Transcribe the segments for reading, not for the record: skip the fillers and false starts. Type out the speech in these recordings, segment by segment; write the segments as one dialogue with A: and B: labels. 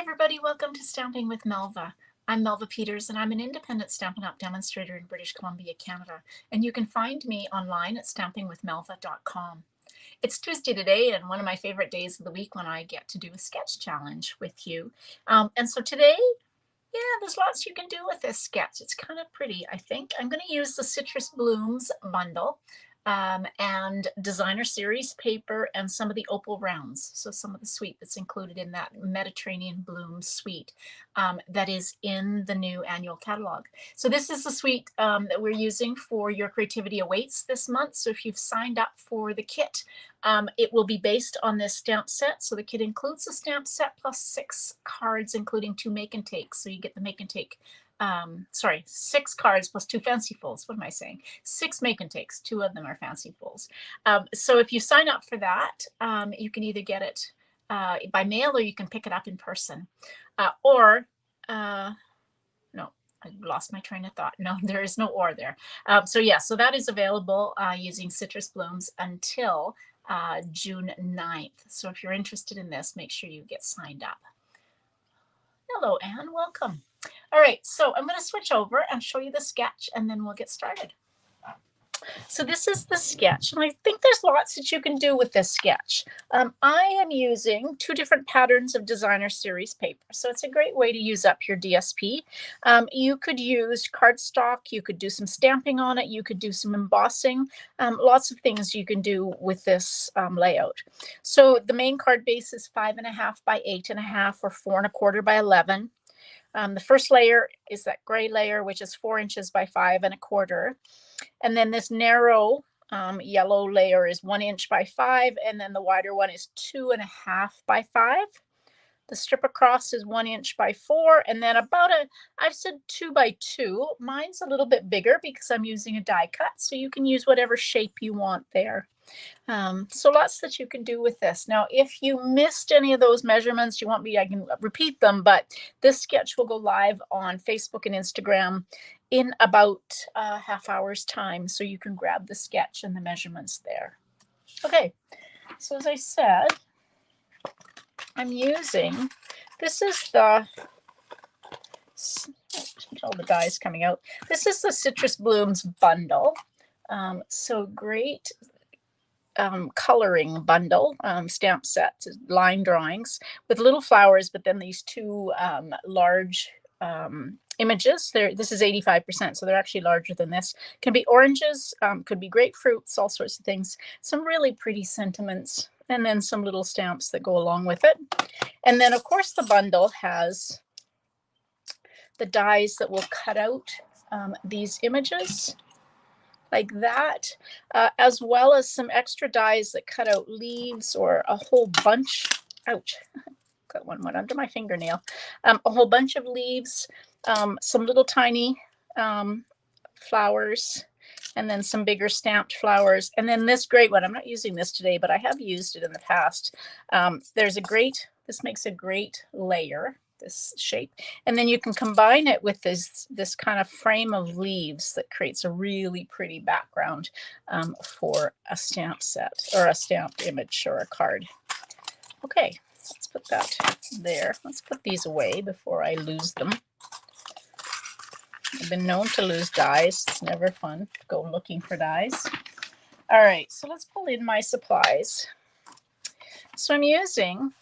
A: everybody, welcome to Stamping with Melva. I'm Melva Peters and I'm an independent Stampin' Up! Demonstrator in British Columbia, Canada. And you can find me online at stampingwithmelva.com. It's Tuesday today and one of my favorite days of the week when I get to do a sketch challenge with you. And so today, there's lots you can do with this sketch. It's kind of pretty, I think. I'm going to use the Citrus Blooms bundle and designer series paper and some of the opal rounds. So some of the suite that's included in that Mediterranean Bloom suite that is in the new annual catalog. So this is the suite that we're using for Your Creativity Awaits this month. So if you've signed up for the kit, it will be based on this stamp set. So the kit includes a stamp set plus 6 cards, including 2 make and takes. So you get the make and take 6 cards plus 2 fancifuls. What am I saying? 6 make and takes. 2 of them are fancifuls. So if you sign up for that, you can either get it by mail or you can pick it up in person. No, I lost my train of thought. No, there is no or there. So that is available using Citrus Blooms until June 9th. So if you're interested in this, make sure you get signed up. Hello, Anne. Welcome. All right, so I'm going to switch over and show you the sketch, and then we'll get started. So this is the sketch, and I think there's lots that you can do with this sketch. I am using 2 different patterns of designer series paper, so it's a great way to use up your DSP. You could use cardstock, you could do some stamping on it, you could do some embossing, lots of things you can do with this layout. So the main card base is 5.5 by 8.5 or 4.25 by 11. The first layer is that gray layer, which is 4 inches by 5.25. And then this narrow yellow layer is 1 inch by 5. And then the wider one is 2.5 by 5. The strip across is 1 inch by 4. And then I've said 2 by 2. Mine's a little bit bigger because I'm using a die cut. So you can use whatever shape you want there. So lots that you can do with this. Now, if you missed any of those measurements, you want me, I can repeat them, but this sketch will go live on Facebook and Instagram in about a half hour's time. So you can grab the sketch and the measurements there. Okay, so as I said, I'm using, this is the, all the dies coming out. This is the Citrus Blooms bundle. So great coloring bundle, stamp sets, line drawings with little flowers, but then these 2 large images. This is 85%, so they're actually larger than this. Can be oranges, could be grapefruits, all sorts of things. Some really pretty sentiments, and then some little stamps that go along with it. And then, of course, the bundle has the dies that will cut out these images like that, as well as some extra dies that cut out leaves or a whole bunch. Ouch, got one went under my fingernail. A whole bunch of leaves, some little tiny flowers, and then some bigger stamped flowers. And then this great one, I'm not using this today, but I have used it in the past. This makes a great layer, this shape, and then you can combine it with this kind of frame of leaves that creates a really pretty background for a stamp set or a stamped image or a card. Okay, let's put that there. Let's put these away before I lose them. I've been known to lose dies. It's never fun to go looking for dies. All right, so let's pull in my supplies. So I'm using,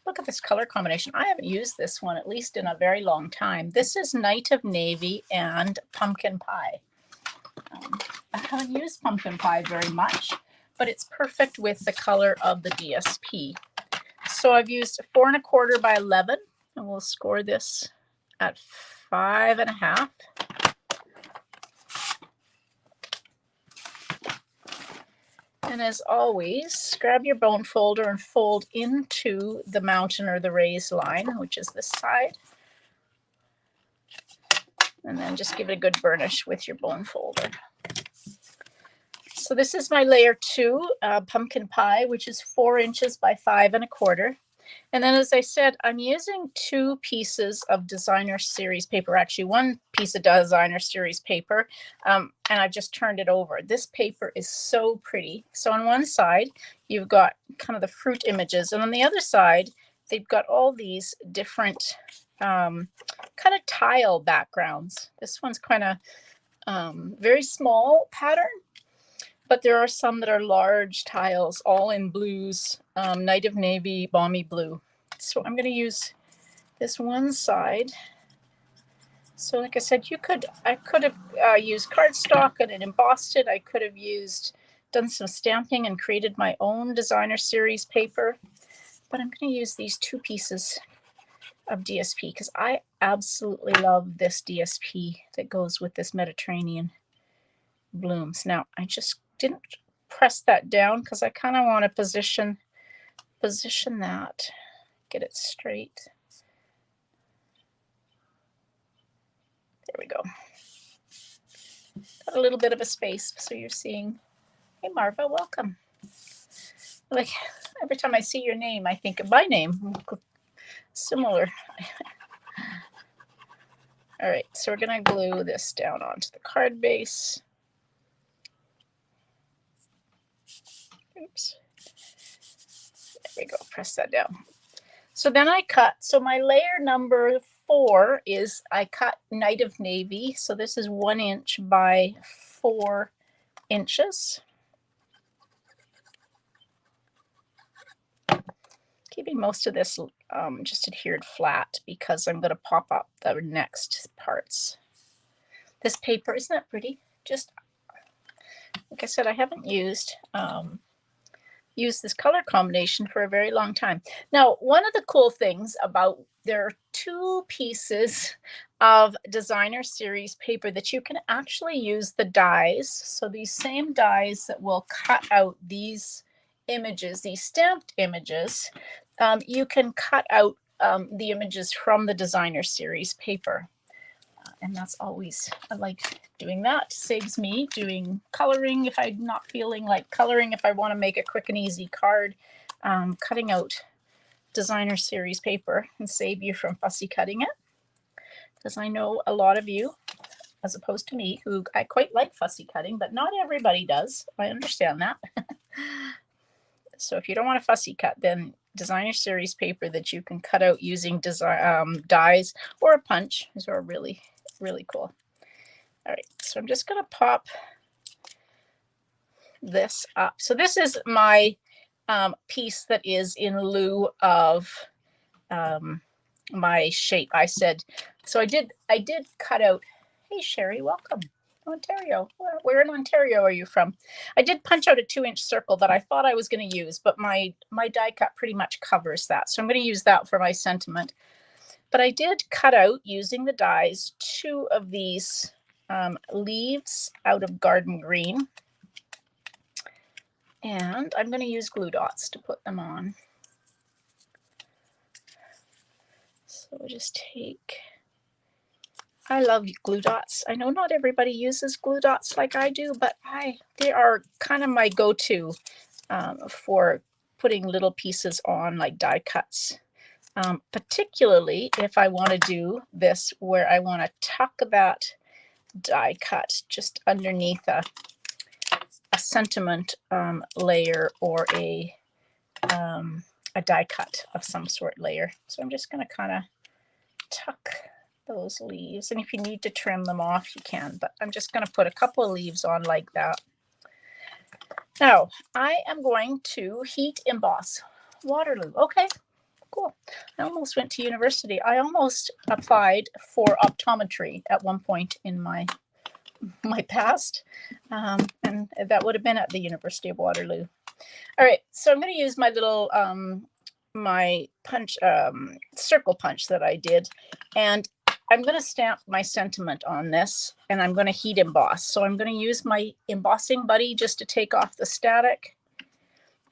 A: look at this color combination. I haven't used this one, at least in a very long time. This is Night of Navy and Pumpkin Pie. I haven't used Pumpkin Pie very much, but it's perfect with the color of the DSP. So I've used 4.25 by 11, and we'll score this at 5.5. And as always, grab your bone folder and fold into the mountain or the raised line, which is this side. And then just give it a good burnish with your bone folder. So this is my layer 2 pumpkin pie, which is 4 inches by 5.25. And then, as I said, I'm using 2 pieces of designer series paper, actually 1 piece of designer series paper, and I've just turned it over. This paper is so pretty. So on one side, you've got kind of the fruit images, and on the other side, they've got all these different kind of tile backgrounds. This one's kind of very small pattern, but there are some that are large tiles, all in blues, Night of Navy, Balmy Blue. So I'm going to use this one side. So like I said, I could have used cardstock and embossed it. I could have done some stamping and created my own designer series paper. But I'm going to use these 2 pieces of DSP because I absolutely love this DSP that goes with this Mediterranean blooms. Now, I just didn't press that down because I kind of want to position that, get it straight. There we go. Got a little bit of a space, so you're seeing. Hey, Marva, welcome. Like every time I see your name, I think of my name. Similar. All right, so we're going to glue this down onto the card base. Oops. There we go. Press that down. So then I cut. So my layer number 4 is I cut Night of Navy. So this is 1 inch by 4 inches. Keeping most of this just adhered flat because I'm going to pop up the next parts. This paper, isn't that pretty? Just like I said, I haven't used this color combination for a very long time. Now, one of the cool things about, there are 2 pieces of designer series paper that you can actually use the dies. So these same dies that will cut out these images, these stamped images, you can cut out the images from the designer series paper. And that's always, I like doing that. Saves me doing coloring if I'm not feeling like coloring. If I want to make a quick and easy card, cutting out designer series paper and save you from fussy cutting it. Because I know a lot of you, as opposed to me, who I quite like fussy cutting, but not everybody does. I understand that. So if you don't want a fussy cut, then designer series paper that you can cut out using dies or a punch is really, really cool. All right, so I'm just going to pop this up. So this is my piece that is in lieu of my shape. I said, so I did cut out. Hey, Sherry, welcome. Ontario. Where in Ontario are you from? I did punch out a 2-inch circle that I thought I was going to use, but my die cut pretty much covers that. So I'm going to use that for my sentiment. But I did cut out, using the dies, 2 of these leaves out of garden green. And I'm going to use glue dots to put them on. So we'll just take, I love glue dots. I know not everybody uses glue dots like I do, but they are kind of my go-to for putting little pieces on, like die cuts. Particularly if I want to do this where I want to tuck that die cut just underneath a sentiment layer or a die cut of some sort layer. So I'm just going to kind of tuck those leaves, and if you need to trim them off, you can, but I'm just going to put a couple of leaves on like that. Now I am going to heat emboss Waterloo. Okay, cool. I almost went to university. I almost applied for optometry at one point in my past, and that would have been at the University of Waterloo. All right, so I'm going to use my little my punch circle punch that I did, and I'm going to stamp my sentiment on this, and I'm going to heat emboss. So I'm going to use my embossing buddy just to take off the static,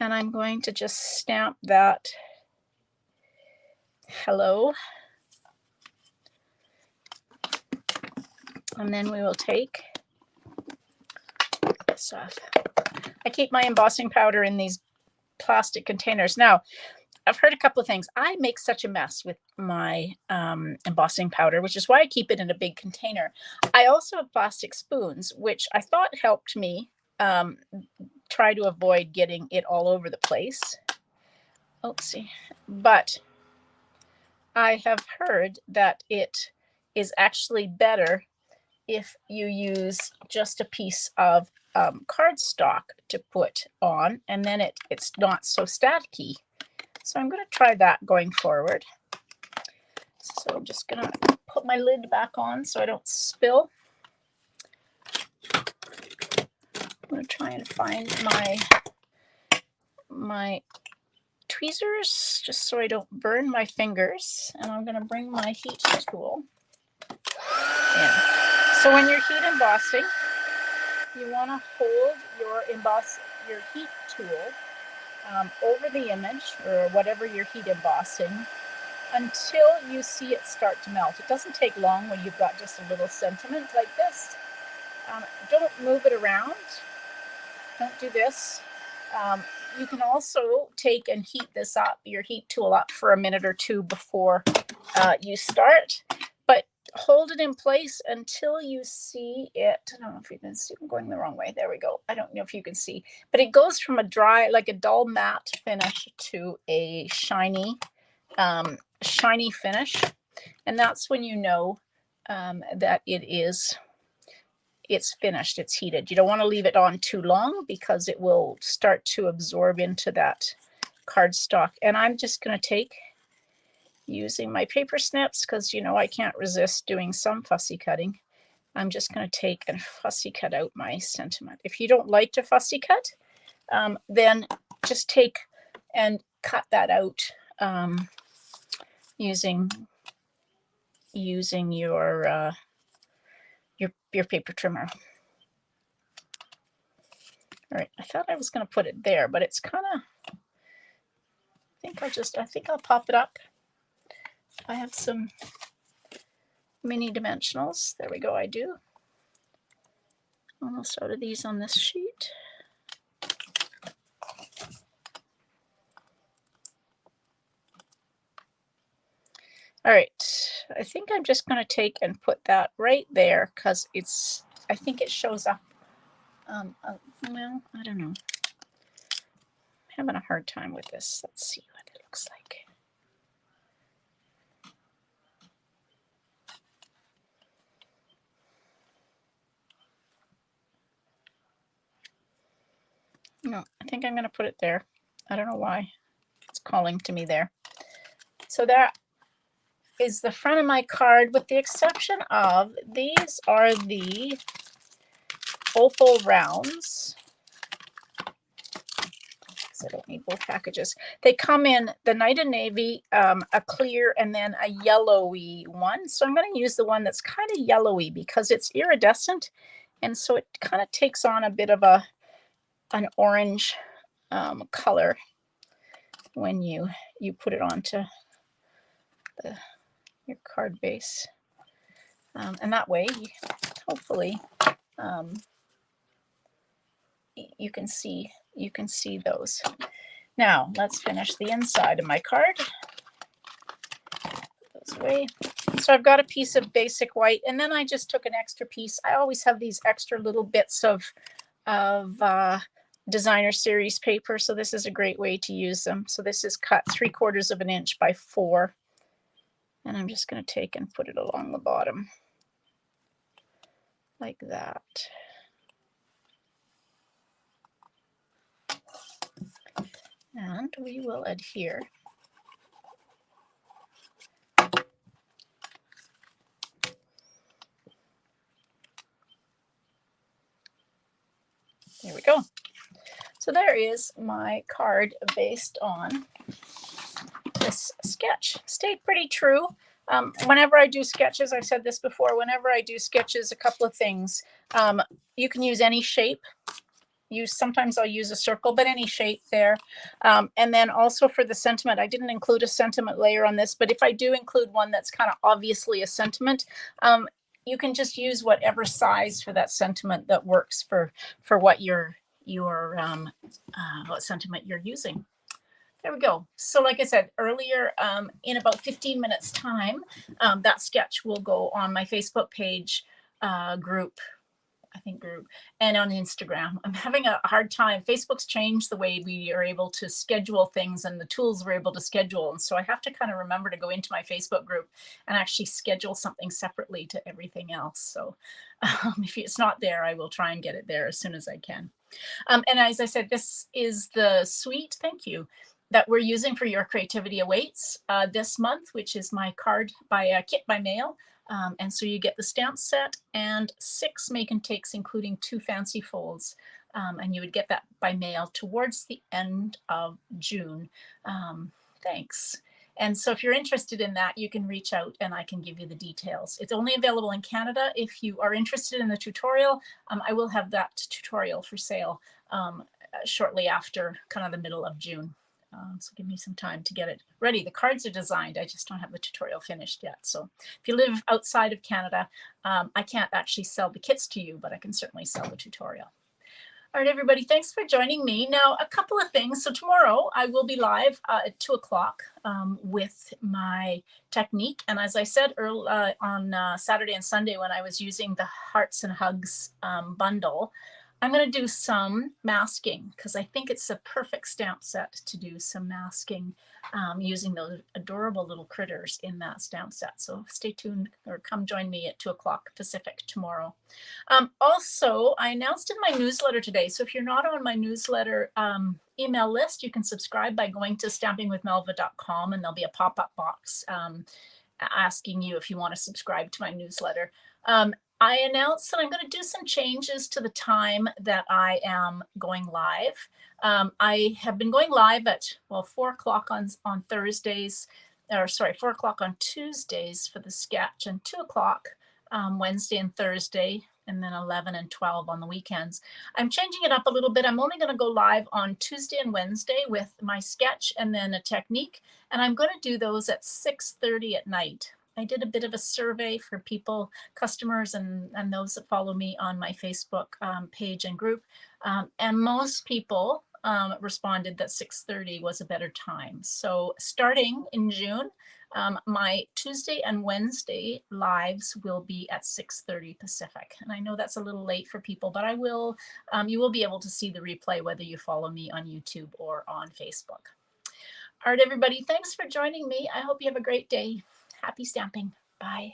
A: and I'm going to just stamp that hello. And then we will take this off. I keep my embossing powder in these plastic containers. Now, I've heard a couple of things. I make such a mess with my embossing powder, which is why I keep it in a big container. I also have plastic spoons, which I thought helped me try to avoid getting it all over the place. Oopsie. But I have heard that it is actually better if you use just a piece of cardstock to put on, and then it's not so staticky. So I'm going to try that going forward. So I'm just going to put my lid back on so I don't spill. I'm going to try and find my tweezers just so I don't burn my fingers, and I'm going to bring my heat tool in. So when you're heat embossing, you want to hold your heat tool over the image or whatever you're heat embossing until you see it start to melt. It doesn't take long when you've got just a little sentiment like this. Don't move it around. Don't do this. You can also take and heat this up, your heat tool up for a minute or two before you start, but hold it in place until you see it. I don't know if you can see, I'm going the wrong way. There we go. I don't know if you can see, but it goes from a dry, like a dull matte finish to a shiny finish. And that's when you know that it's finished, it's heated. You don't want to leave it on too long because it will start to absorb into that cardstock. And I'm just going to take, using my paper snips, because you know I can't resist doing some fussy cutting. I'm just going to take and fussy cut out my sentiment. If you don't like to fussy cut, then just take and cut that out using your paper trimmer. All right, I thought I was going to put it there, but it's kind of, I think I'll pop it up. I have some mini dimensionals. There we go, I do. Almost out of these on this sheet. All right, I think I'm just going to take and put that right there because I think it shows up. Well, I don't know. I'm having a hard time with this. Let's see what it looks like. No, I think I'm going to put it there. I don't know why it's calling to me there. So that is the front of my card, with the exception of these are the opal rounds. So I don't need both packages. They come in the Night of Navy, a clear, and then a yellowy one. So I'm going to use the one that's kind of yellowy because it's iridescent, and so it kind of takes on a bit of an orange color when you put it onto your card base, and that way, hopefully, you can see those. Now let's finish the inside of my card. This way. So I've got a piece of basic white, and then I just took an extra piece. I always have these extra little bits of designer series paper, so this is a great way to use them. So this is cut 3/4 of an inch by 4, and I'm just going to take and put it along the bottom like that. And we will adhere. There we go. So there is my card based on this sketch. Stayed pretty true. Whenever I do sketches, I've said this before, whenever I do sketches, a couple of things. You can use any shape. Sometimes I'll use a circle, but any shape there. And then also for the sentiment, I didn't include a sentiment layer on this, but if I do include one that's kind of obviously a sentiment, you can just use whatever size for that sentiment that works for what what sentiment you're using. There we go. So like I said earlier, in about 15 minutes time, that sketch will go on my Facebook page group. I think, group, and on Instagram. I'm having a hard time. Facebook's changed the way we are able to schedule things and the tools we're able to schedule. And so I have to kind of remember to go into my Facebook group and actually schedule something separately to everything else. So if it's not there, I will try and get it there as soon as I can. And as I said, this is the suite, thank you, that we're using for Your Creativity Awaits this month, which is my card by kit by mail. And so you get the stamp set and 6 make and takes, including 2 fancy folds. And you would get that by mail towards the end of June. Thanks. And so if you're interested in that, you can reach out and I can give you the details. It's only available in Canada. If you are interested in the tutorial, I will have that tutorial for sale shortly after kind of the middle of June. So give me some time to get it ready. The cards are designed. I just don't have the tutorial finished yet. So if you live outside of Canada, I can't actually sell the kits to you, but I can certainly sell the tutorial. All right, everybody, thanks for joining me. Now, a couple of things. So tomorrow I will be live at 2 o'clock with my technique. And as I said early, on Saturday and Sunday when I was using the Hearts and Hugs bundle, I'm going to do some masking because I think it's a perfect stamp set to do some masking using those adorable little critters in that stamp set. So stay tuned or come join me at 2 o'clock Pacific tomorrow. Also, I announced in my newsletter today. So if you're not on my newsletter email list, you can subscribe by going to stampingwithmelva.com and there'll be a pop-up box asking you if you want to subscribe to my newsletter. I announced that I'm going to do some changes to the time that I am going live. I have been going live at, well, 4 o'clock on Thursdays, or sorry, 4 o'clock on Tuesdays for the sketch, and 2 o'clock Wednesday and Thursday, and then 11 and 12 on the weekends. I'm changing it up a little bit. I'm only going to go live on Tuesday and Wednesday with my sketch and then a technique, and I'm going to do those at 6:30 at night. I did a bit of a survey for people, customers, and those that follow me on my Facebook page and group. And most people responded that 6:30 was a better time. So starting in June, my Tuesday and Wednesday lives will be at 6:30 Pacific. And I know that's a little late for people, but I will, you will be able to see the replay whether you follow me on YouTube or on Facebook. All right, everybody, thanks for joining me. I hope you have a great day. Happy stamping. Bye.